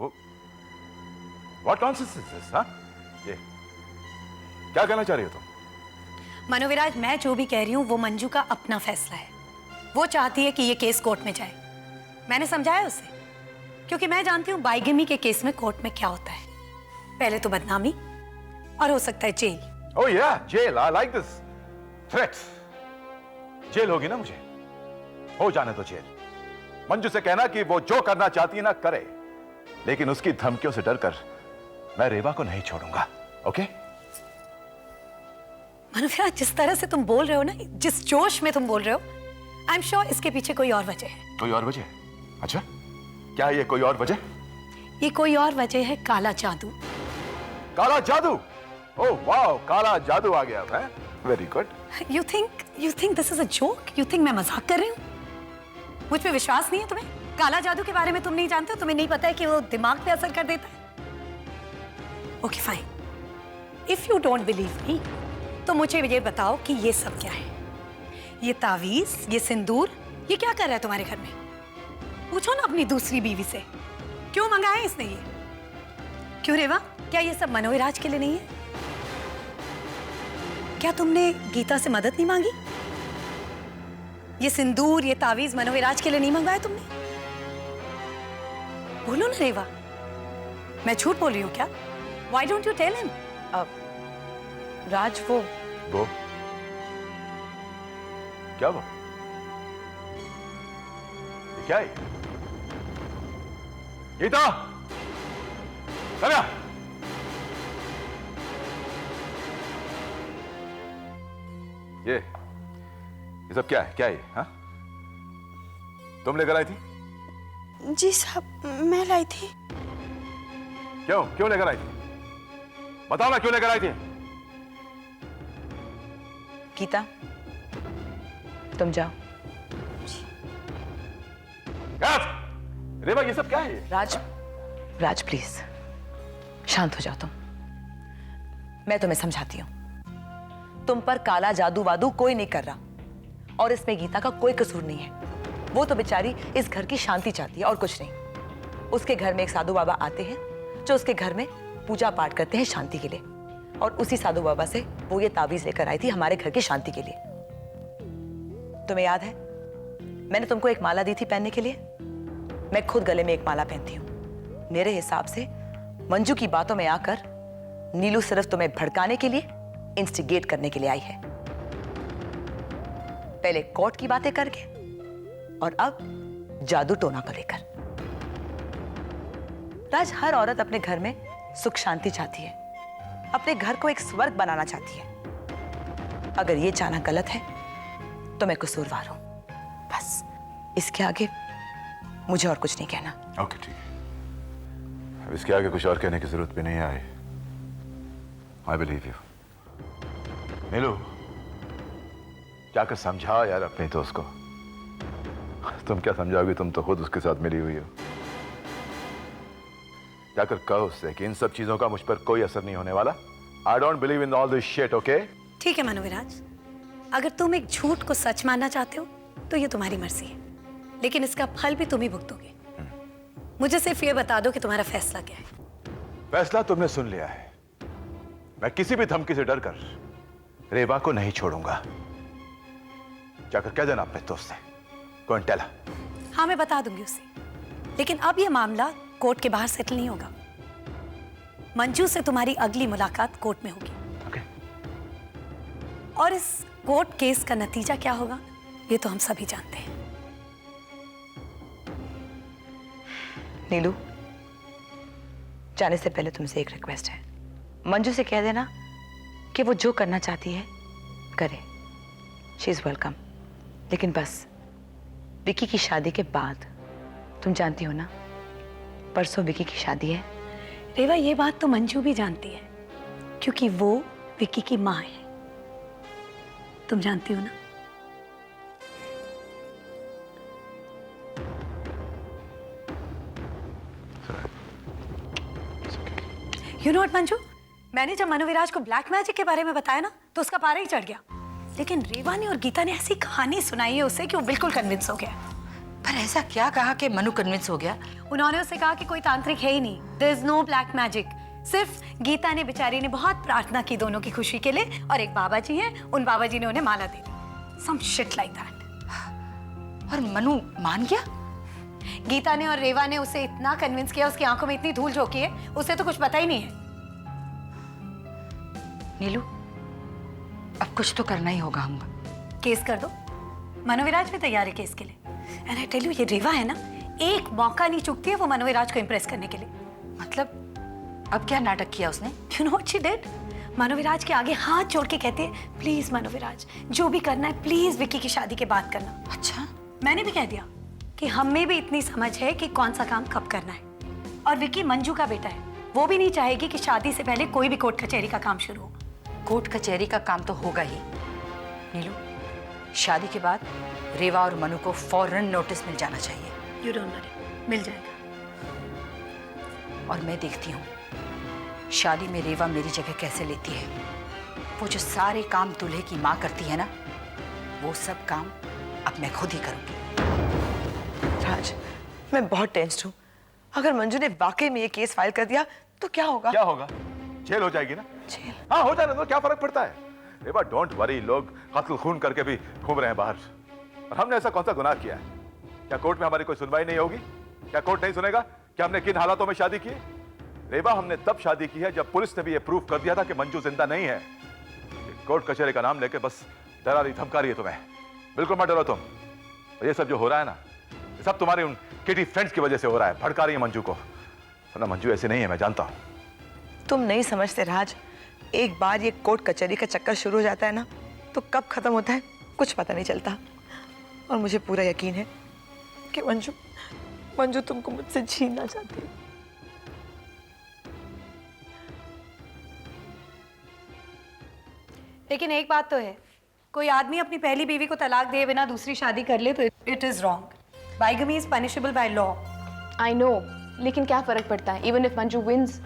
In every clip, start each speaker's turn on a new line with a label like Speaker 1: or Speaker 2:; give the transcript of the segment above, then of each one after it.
Speaker 1: वो what nonsense is this? हाँ, ये क्या कहना चाह रही हो तुम?
Speaker 2: मनोविराज, मैं जो भी कह रही हूँ वो मंजू का अपना फैसला है। वो चाहती है कि ये केस कोर्ट में जाए। मैंने समझाया उसे, क्योंकि मैं जानती हूँ बाइगेमी के केस में कोर्ट में क्या होता है। पहले तो बदनामी और हो सकता है jail.
Speaker 1: Oh yeah, jail. I like this. Threats. Jail होगी ना मुझे, हो जाने तो जेल। मंजू से कहना कि वो जो करना चाहती है ना करे, लेकिन उसकी धमकियों से डरकर मैं रेवा को नहीं छोड़ूंगा। ओके?
Speaker 2: मनोविराज, जिस तरह से तुम बोल रहे हो ना, जिस जोश में तुम बोल रहे हो, आई एम श्योर इसके पीछे कोई और वजह है।
Speaker 1: कोई और वजह? अच्छा, क्या है ये कोई और वजह?
Speaker 2: ये कोई और वजह है काला जादू।
Speaker 1: काला जादू? ओह वाह, काला जादू आ गया है। Very good.
Speaker 2: You think this is a joke? You think मैं मजाक कर रही हूँ? मुझ पे विश्वास नहीं है तुम्हें? काला जादू के बारे में तुम नहीं जानते हो? तुम्हें नहीं पता है कि वो दिमाग पे असर कर देता है? Okay fine, if you don't believe me तो मुझे ये बताओ कि ये सब क्या है? ये तावीज, ये सिंदूर, ये क्या कर रहा है तुम्हारे घर में? पूछो ना अपनी दूसरी बीवी से, क्यों मंगाया इसने ये? क्यों रेवा, क्या ये सब मनोविराज के लिए नहीं है? क्या तुमने गीता से मदद नहीं मांगी? ये सिंदूर, ये तावीज मनोविराज के लिए नहीं मंगवाया तुमने? बोलो ना रेवा, मैं झूठ बोल रही हूँ क्या? Why don't you tell him?
Speaker 3: राज, वो
Speaker 1: क्या वो? ये क्या है? गीता, कन्या, ये सब क्या है? क्या है? हाँ, तुम लेकर आई थी?
Speaker 3: जी साहब, मैं लाई थी।
Speaker 1: क्यों लेकर आई थी? बताओ ना, क्यों लेकर आई थी?
Speaker 3: गीता, तुम जाओ।
Speaker 1: रेवा, ये सब क्या है?
Speaker 3: राज प्लीज शांत हो जाओ तुम। मैं तुम्हें समझाती हूँ। तुम पर काला जादू वादू कोई नहीं कर रहा, और इसमें गीता का कोई कसूर नहीं है। वो तो बेचारी इस घर की शांति चाहती है और कुछ नहीं। उसके घर में एक साधु बाबा आते हैं जो उसके घर में पूजा पाठ करते हैं शांति के लिए, और उसी साधु बाबा से वो ये ताबीज लेकर आई थी हमारे घर की शांति के लिए। तुम्हें याद है मैंने तुमको एक माला दी थी पहनने के लिए? मैं खुद गले में एक माला पहनती हूँ। मेरे हिसाब से मंजू की बातों में आकर नीलू सिर्फ तुम्हें भड़काने के लिए, इंस्टिगेट करने के लिए आई है। पहले कोर्ट की बातें करके और अब जादू टोना को लेकर। राज, हर औरत अपने घर में सुख शांति चाहती है, अपने घर को एक स्वर्ग बनाना चाहती है। अगर ये चाहना गलत है तो मैं कसूरवार हूं। बस इसके आगे मुझे और कुछ नहीं कहना।
Speaker 1: ओके, ठीक है। अब इसके आगे कुछ और कहने की जरूरत भी नहीं है। I believe you. नीलू, जाकर समझा यार अपने दोस्त को। तुम क्या समझाओगी? तुम तो खुद उसके साथ मिली हुई हो। जाकर कहो उससे कि इन सब चीजों का मुझ पर कोई असर नहीं होने वाला। I don't believe in all this shit, okay?
Speaker 2: ठीक है मनोविराज, अगर तुम एक झूठ को सच मानना चाहते हो तो ये तुम्हारी मर्जी है, लेकिन इसका फल भी तुम ही भुगतोगे। मुझे सिर्फ ये बता दो कि तुम्हारा फैसला क्या है।
Speaker 1: फैसला तुमने सुन लिया है। मैं किसी भी धमकी से डरकर रेवा को नहीं छोड़ूंगा। जाकर कह देना अपने दोस्त से। Go and tell her.
Speaker 2: हाँ, मैं बता दूंगी उसे, लेकिन अब यह मामला कोर्ट के बाहर सेटल नहीं होगा। मंजू से तुम्हारी अगली मुलाकात कोर्ट में होगी।
Speaker 1: Okay.
Speaker 2: और इस कोर्ट केस का नतीजा क्या होगा ये तो हम सभी जानते हैं।
Speaker 3: नीलू, जाने से पहले तुमसे एक रिक्वेस्ट है। मंजू से कह देना कि वो जो करना चाहती है करे। She is welcome. लेकिन बस विकी की शादी के बाद, तुम जानती हो ना परसों विकी की शादी है।
Speaker 2: रेवा, ये बात तो मंजू भी जानती है, क्योंकि वो विकी की माँ है। तुम जानती हो ना? यू नो व्हाट मंजू, मैंने जब मनोविराज को ब्लैक मैजिक के बारे में बताया ना तो उसका पारा ही चढ़ गया। लेकिन रेवा ने और गीता ने ऐसी कहानी सुनाई है उसे कि वो बिल्कुल कन्विंस हो गया।
Speaker 3: पर ऐसा क्या कहा कि मनु कन्विंस हो गया?
Speaker 2: उन्होंने उससे कहा कि कोई तांत्रिक है ही नहीं, there is no black magic. सिर्फ गीता ने बेचारी ने बहुत प्रार्थना की दोनों की खुशी के लिए, और एक बाबा जी हैं, उन बाबा जी ने उन्हें माला दे दी। Some shit like that.
Speaker 3: और मनु मान गया?
Speaker 2: गीता ने और रेवा ने उसे इतना कन्विंस किया, उसकी आंखों में इतनी धूल झोंकी है, उसे तो कुछ पता ही नहीं है।
Speaker 3: नीलू, अब कुछ तो करना ही होगा। हम
Speaker 2: केस कर दो, मनोविराज भी तैयार है केस के लिए। एंड आई टेल यू, ये रेवा है ना, एक मौका नहीं चूकती है वो मनोविराज को इंप्रेस करने के लिए।
Speaker 3: मतलब अब क्या नाटक किया उसने?
Speaker 2: You know what she did? Manoviraj के आगे हाथ जोड़ के कहती है, प्लीज मनोविराज, जो भी करना है प्लीज विक्की की शादी के बाद करना।
Speaker 3: अच्छा,
Speaker 2: मैंने भी कह दिया कि हम में भी इतनी समझ है कि कौन सा काम कब करना है। और विक्की मंजू का बेटा है, वो भी नहीं चाहेगी कि शादी से पहले कोई भी कोर्ट कचहरी का काम शुरू हो।
Speaker 3: कोर्ट कचहरी का काम तो होगा ही। नीलू, शादी के बाद रेवा और मनु को फौरन नोटिस मिल जाना चाहिए।
Speaker 2: यू डोंट वरी, मिल जाएगा।
Speaker 3: और मैं देखती हूँ शादी में रेवा मेरी जगह कैसे लेती है। वो जो सारे काम दूल्हे की माँ करती है ना, वो सब काम अब मैं खुद ही करूँगी।
Speaker 4: राज, मैं बहुत टेंस्ड हूँ। अगर मंजू ने वाकई में ये केस फाइल कर दिया तो क्या होगा?
Speaker 1: क्या होगा? जेल हो जाएगी ना।
Speaker 4: जेल?
Speaker 1: हाँ, हो जाने दो, क्या फर्क पड़ता है? रेवा डोंट वरी, लोग कत्ल खून करके भी घूम रहे हैं बाहर, और हमने ऐसा कौन सा गुनाह किया है? क्या कोर्ट में हमारी कोई सुनवाई नहीं होगी? क्या कोर्ट नहीं सुनेगा कि हमने किन हालातों में शादी की? रेवा, हमने तब शादी की है जब पुलिस ने भी ये प्रूफ कर दिया था कि मंजू जिंदा नहीं है। कोर्ट कचहरी का नाम लेके बस डरा रही, धमका रही है तुम्हें। बिल्कुल मत डरो तुम। और ये सब जो हो रहा है ना, ये सब तुम्हारे उन किटी फ्रेंड्स की वजह से हो रहा है। भड़का रही है मंजू को, वरना मंजू ऐसी नहीं है, मैं जानता हूं।
Speaker 4: तुम नहीं समझते राज, एक बार ये कोर्ट कचहरी का चक्कर शुरू हो जाता है ना, तो कब खत्म होता है कुछ पता नहीं चलता। और मुझे पूरा यकीन है कि मंजू तुमको मुझसे छीनना चाहती है।
Speaker 2: लेकिन एक बात तो है, कोई आदमी अपनी पहली बीवी को तलाक दिए बिना दूसरी शादी कर ले तो it is wrong. Bigamy is punishable by law.
Speaker 5: I know, लेकिन क्या फर्क पड़ता है? इवन इफ मंजू विंस,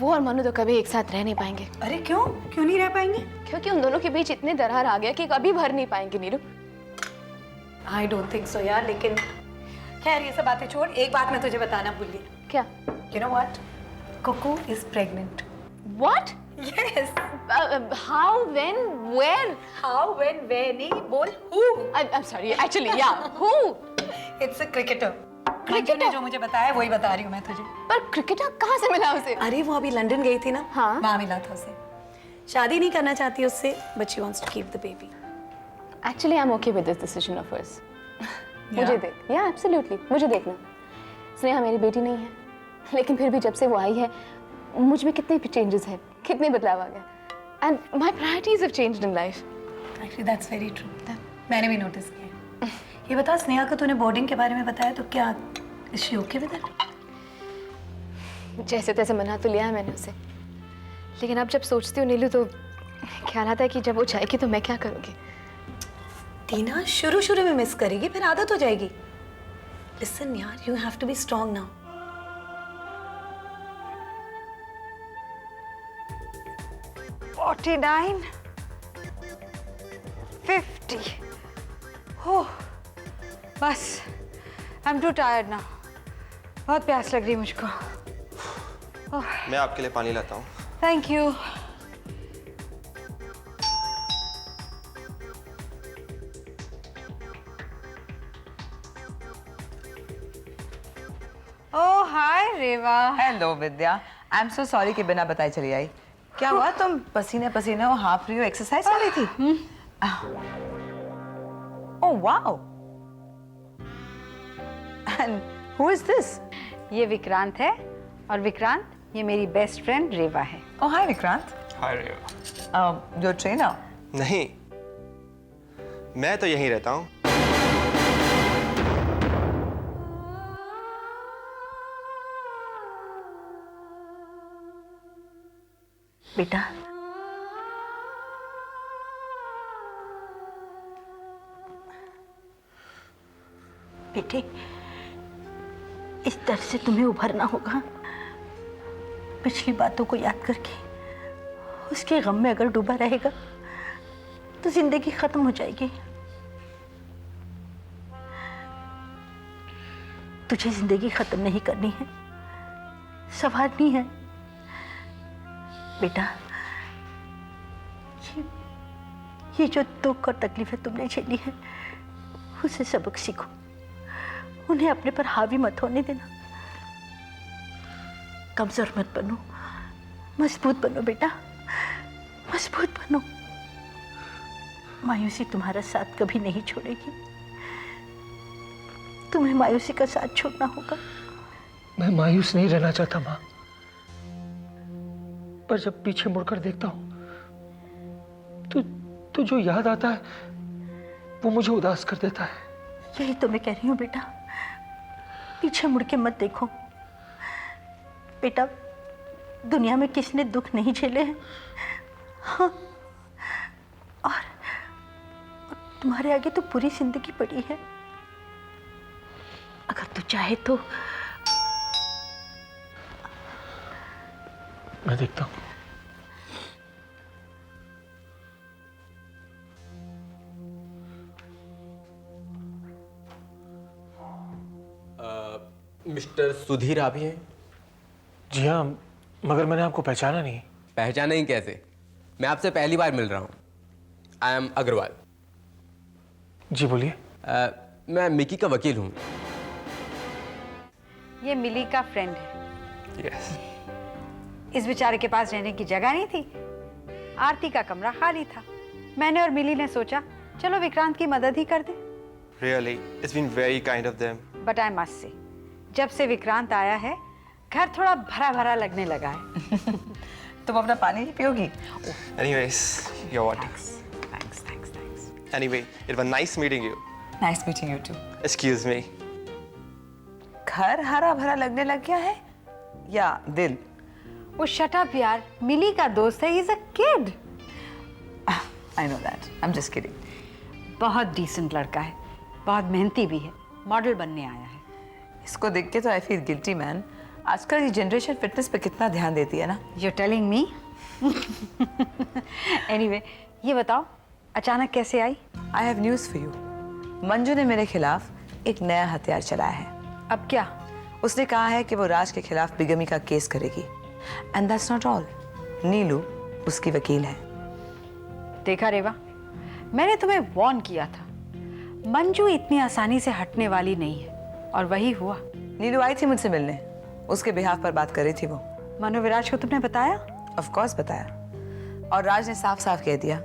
Speaker 5: वो और मनु तो कभी एक साथ रह नहीं पाएंगे।
Speaker 2: अरे क्यों नहीं रह पाएंगे?
Speaker 5: क्योंकि उन दोनों के बीच इतने दरार आ गया कि कभी भर नहीं पाएंगे। Neeru,
Speaker 2: I don't think so यार। लेकिन खैर ये सब बातें छोड़, एक बात मैं तुझे बताना भूल गई।
Speaker 5: क्या?
Speaker 2: You know what, Kuku is pregnant.
Speaker 5: What?
Speaker 2: Yes.
Speaker 5: How, when, where?
Speaker 2: How, when, where नहीं, बोल who.
Speaker 5: I am sorry, actually या who?
Speaker 2: It's a cricketer. Manju ने जो मुझे बताया वही बता रही हूँ मैं तुझे।
Speaker 5: पर क्रिकेटर कहाँ से मिला उसे?
Speaker 2: अरे वो अभी लंदन गई थी ना,
Speaker 5: हाँ।
Speaker 2: वहाँ मिला था उसे। शादी नहीं करना चाहती उससे, but she wants to keep the baby.
Speaker 5: Actually I am okay with this decision of hers. मुझे देख, या एब्सोल्युटली, मुझे देखना। स्नेहा मेरी बेटी नहीं है, लेकिन फिर भी जब से वो आई है मुझ में कितने चेंजेस हैं, कितने बदलाव आ गए। And my priorities have changed in life.
Speaker 2: Actually that's very true, मैंने भी नोटिस किया। ये बता, स्नेहा को तूने बोर्डिंग के बारे में बताया तो क्या is she okay with it?
Speaker 5: जैसे तैसे मना तो लिया है मैंने उसे, लेकिन अब जब सोचती हूँ नीलू तो ख्याल आता है कि जब वो जाएगी तो मैं क्या करूँगी।
Speaker 2: टीना शुरू में मिस करेगी, फिर आदत हो जाएगी। लिसन यार, you have to be strong now.
Speaker 4: $49, $50। हो बस, आई एम टू टायर्ड ना। बहुत प्यास लग रही है मुझको।
Speaker 6: मैं आपके लिए पानी लाता हूँ।
Speaker 4: Thank you. Oh hi Reva.
Speaker 3: Hello Vidya, I am so sorry कि बिना बताए चली आई। क्या हुआ, तुम पसीने पसीने हो, हाफ रही हो, एक्सरसाइज कर रही थी? Oh wow, and who is this?
Speaker 7: ये विक्रांत है, और विक्रांत ये मेरी बेस्ट फ्रेंड रेवा है।
Speaker 3: Oh hi Vikrant.
Speaker 6: Hi Reva.
Speaker 3: Your trainer?
Speaker 6: नहीं, मैं तो यहीं रहता हूँ।
Speaker 2: बेटा, बेटे, इस दर्द से तुम्हें उभरना होगा। पिछली बातों को याद करके उसके गम में अगर डूबा रहेगा तो जिंदगी खत्म हो जाएगी।
Speaker 8: तुझे जिंदगी खत्म नहीं करनी है, संवारनी है बेटा। ये जो दुख और तकलीफें तुमने झेली है, उससे सबक सीखो, उन्हें अपने पर हावी मत होने देना। कमजोर मत बनो, मजबूत बनो बेटा, मजबूत बनो। मायूसी तुम्हारा साथ कभी नहीं छोड़ेगी, तुम्हें मायूसी का साथ छोड़ना होगा।
Speaker 9: मैं मायूस नहीं रहना चाहता माँ, पर जब पीछे मुड़कर देखता हूं तो जो याद आता है वो मुझे उदास कर देता है।
Speaker 8: यही तो मैं कह रही हूँ बेटा, पीछे मुड़ के मत देखो बेटा। दुनिया में किसने दुख नहीं झेले हैं, हाँ, और तुम्हारे आगे तो पूरी जिंदगी पड़ी है। अगर तू चाहे तो
Speaker 9: मैं देखता हूं।
Speaker 6: मिस्टर सुधीर आप ही हैं?
Speaker 9: जी हाँ, मगर मैंने आपको पहचाना नहीं।
Speaker 6: पहचाना ही कैसे, मैं आपसे पहली बार मिल रहा हूँ। I am Agarwal.
Speaker 9: जी बोलिए।
Speaker 6: मैं मिकी का वकील हूँ।
Speaker 7: ये मिली का फ्रेंड है।
Speaker 6: यस।
Speaker 7: इस बेचारे के पास रहने की जगह नहीं थी, आरती का कमरा खाली था। मैंने और मिली ने सोचा चलो विक्रांत की मदद ही कर दे।
Speaker 6: Really, it's been very kind of them.
Speaker 7: But I must say, जब से विक्रांत आया है घर थोड़ा भरा भरा लगने लगा है।
Speaker 4: तुम अपना पानी नहीं पियोगी?
Speaker 6: Anyways, your water.
Speaker 7: Thanks thanks thanks.
Speaker 6: Anyway, it was nice meeting you.
Speaker 4: Nice meeting you too.
Speaker 6: Excuse me.
Speaker 4: घर हरा भरा लगने लग गया है या दिल?
Speaker 7: वो शट अप यार, मिली का दोस्त है, he is a kid.
Speaker 4: I know that, I am just kidding.
Speaker 7: बहुत डिसेंट लड़का है, बहुत मेहनती भी है, मॉडल बनने आया है।
Speaker 4: इसको देख के तो आई फील गिल्टी मैन। आजकल की जनरेशन फिटनेस पे कितना ध्यान देती है ना।
Speaker 7: You telling me? एनीवे, ये बताओ अचानक कैसे आई?
Speaker 4: I have news for you. Manju ने मेरे खिलाफ एक नया हथियार चलाया है।
Speaker 7: अब क्या?
Speaker 4: उसने कहा है कि वो राज के खिलाफ बिगमी का केस करेगी। एंड दैट्स नॉट ऑल, नीलू उसकी वकील है।
Speaker 7: देखा रेवा, मैंने तुम्हें वार्न किया था, मंजू इतनी आसानी से हटने वाली नहीं है, और वही हुआ।
Speaker 4: नीलू आई थी मुझसे मिलने, उसके बिहाफ पर बात कर रही थी वो।
Speaker 7: मनोविराज को तुमने बताया?
Speaker 4: ऑफ कोर्स बताया, और राज ने साफ साफ कह दिया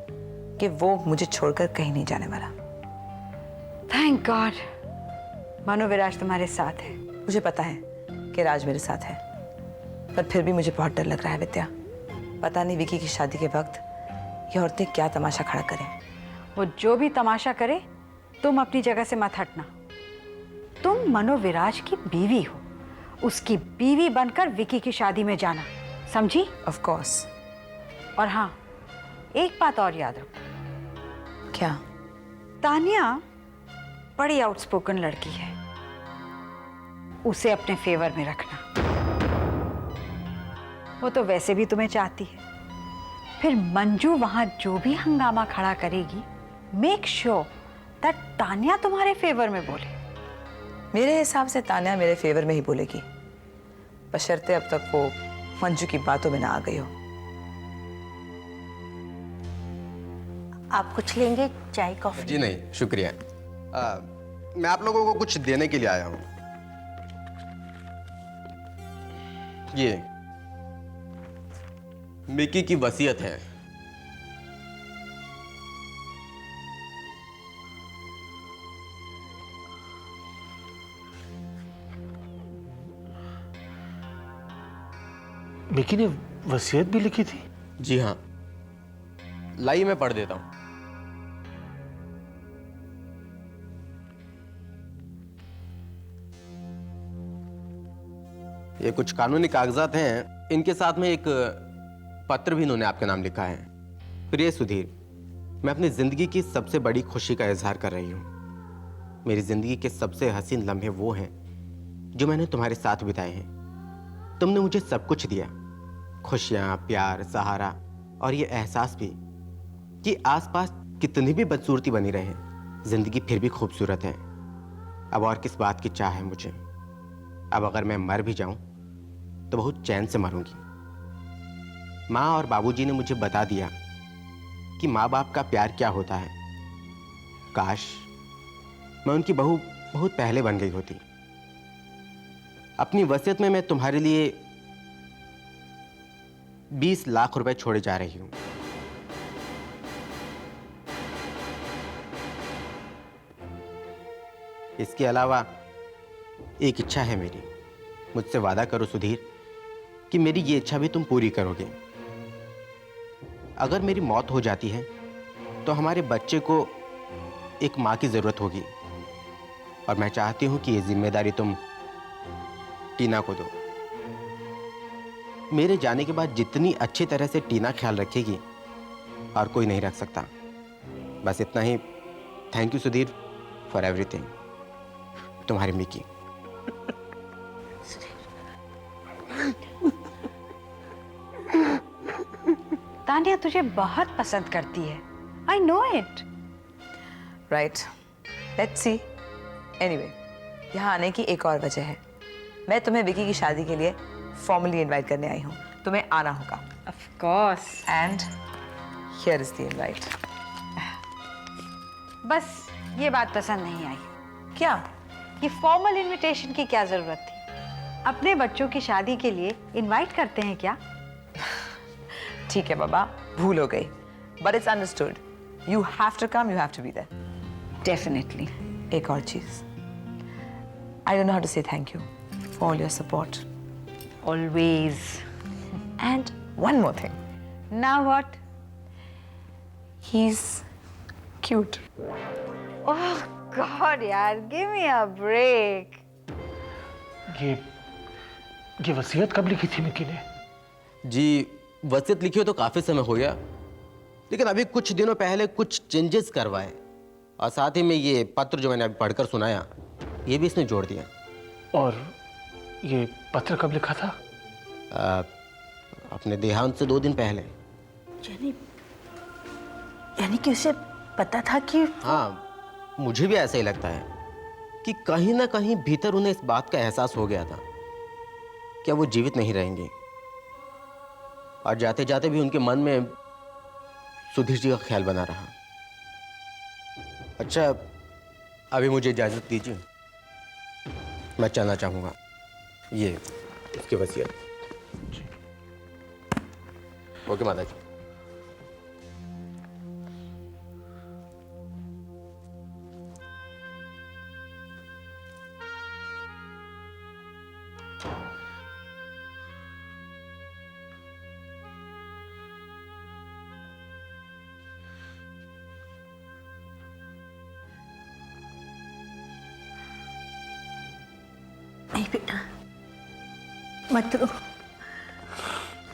Speaker 4: कि वो मुझे छोड़कर कहीं नहीं जाने वाला।
Speaker 7: थैंक गॉड, मनोविराज तुम्हारे साथ है।
Speaker 4: मुझे पता है कि राज मेरे साथ है, पर फिर भी मुझे बहुत डर लग रहा है विद्या। पता नहीं विकी की शादी के वक्त ये औरतें क्या तमाशा खड़ा करें।
Speaker 7: वो जो भी तमाशा करे, तुम अपनी जगह से मत हटना। तुम मनोविराज की बीवी हो, उसकी बीवी बनकर विकी की शादी में जाना, समझी?
Speaker 4: Of course.
Speaker 7: और हाँ, एक बात और याद रखो।
Speaker 4: क्या?
Speaker 7: तानिया बड़ी आउटस्पोकन लड़की है, उसे अपने फेवर में रखना। वो तो वैसे भी तुम्हें चाहती है। फिर मंजू वहां जो भी हंगामा खड़ा करेगी, मेक श्योर दैट तानिया तुम्हारे फेवर में बोले।
Speaker 4: मेरे हिसाब से तानिया मेरे फेवर में ही बोलेगी, बशर्ते अब तक वो मंजू की बातों में ना आ गई हो।
Speaker 8: आप कुछ लेंगे, चाय कॉफी?
Speaker 6: जी नहीं, शुक्रिया। मैं आप लोगों को कुछ देने के लिए आया हूँ। ये मिकी की वसीयत है।
Speaker 9: मिकी ने वसीयत भी लिखी थी?
Speaker 6: जी हाँ, लाइए मैं पढ़ देता हूं। ये कुछ कानूनी कागजात हैं, इनके साथ में एक पत्र भी इन्होंने आपके नाम लिखा है। प्रिय सुधीर, मैं अपनी जिंदगी की सबसे बड़ी खुशी का इजहार कर रही हूँ। मेरी जिंदगी के सबसे हसीन लम्हे वो हैं जो मैंने तुम्हारे साथ बिताए हैं। तुमने मुझे सब कुछ दिया, खुशियाँ, प्यार, सहारा और ये एहसास भी कि आसपास कितनी भी बदसूरती बनी रहे, जिंदगी फिर भी खूबसूरत है। अब और किस बात की चाह है मुझे। अब अगर मैं मर भी जाऊं तो बहुत चैन से मरूंगी। माँ और बाबूजी ने मुझे बता दिया कि माँ बाप का प्यार क्या होता है। काश मैं उनकी बहू बहुत पहले बन गई होती। अपनी वसीयत में मैं तुम्हारे लिए 20 लाख रुपए छोड़े जा रही हूं। इसके अलावा एक इच्छा है मेरी। मुझसे वादा करो सुधीर कि मेरी ये इच्छा भी तुम पूरी करोगे। अगर मेरी मौत हो जाती है तो हमारे बच्चे को एक माँ की जरूरत होगी, और मैं चाहती हूं कि ये जिम्मेदारी तुम टीना को दो। मेरे जाने के बाद जितनी अच्छी तरह से टीना ख्याल रखेगी और कोई नहीं रख सकता। बस इतना ही। Thank you Sudhir for everything. तुम्हारी मिकी।
Speaker 7: तानिया तुझे बहुत पसंद करती है। I know it.
Speaker 4: Right, let's see. Anyway, यहाँ आने की एक और वजह है। मैं तुम्हें विकी की शादी के लिए फॉर्मली इनवाइट करने आई हूँ। तुम्हें आना होगा।
Speaker 7: Of course.
Speaker 4: And here is the invite.
Speaker 7: बस ये बात पसंद नहीं आई।
Speaker 4: क्या?
Speaker 7: ये फॉर्मल इनविटेशन की क्या जरूरत थी? अपने बच्चों की शादी के लिए इनवाइट करते हैं क्या?
Speaker 4: ठीक है बाबा, भूल हो गई। But it's understood. You have to come, you have to be there.
Speaker 7: Definitely.
Speaker 4: एक और चीज, I don't know how to say thank you for all your support.
Speaker 7: Always.
Speaker 4: And one more thing,
Speaker 7: now what?
Speaker 4: He is cute.
Speaker 7: Oh god यार, give me a break.
Speaker 9: ये वसीयत कब लिखी थी Mickey ने?
Speaker 6: जी, वसीयत लिखी हो तो काफी समय हो गया, लेकिन अभी कुछ दिनों पहले कुछ चेंजेस करवाए, और साथ ही में ये पत्र जो मैंने अभी पढ़कर सुनाया ये भी इसमें जोड़ दिया।
Speaker 9: और ये पत्र कब लिखा था?
Speaker 6: अपने देहांत से 2 दिन पहले।
Speaker 8: यानी कि उसे पता था कि
Speaker 6: हाँ, मुझे भी ऐसा ही लगता है कि कहीं ना कहीं भीतर उन्हें इस बात का एहसास हो गया था कि अब वो जीवित नहीं रहेंगे, और जाते जाते भी उनके मन में सुधीर जी का ख्याल बना रहा। अच्छा, अभी मुझे इजाजत दीजिए, मैं चलना चाहूंगा। ये इसकी वसीयत। ओके माता जी।
Speaker 8: नहीं बेटा, मत रो,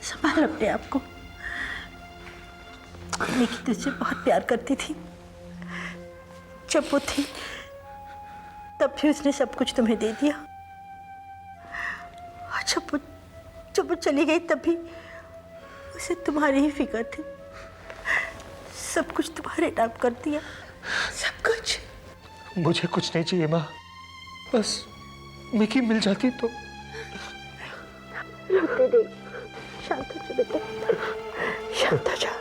Speaker 8: संभाल अपने आप को। मिकी तुझसे बहुत प्यार करती थी। जब वो थी तब भी उसने सब कुछ तुम्हें दे दिया, और जब वो चली गई तब भी उसे तुम्हारी ही फिक्र थी। सब कुछ तुम्हारे नाम कर दिया, सब कुछ।
Speaker 9: मुझे कुछ नहीं चाहिए माँ, बस मिकी मिल जाती तो।
Speaker 8: रोते नहीं, शांत हो जा बेटा, शांत हो जा।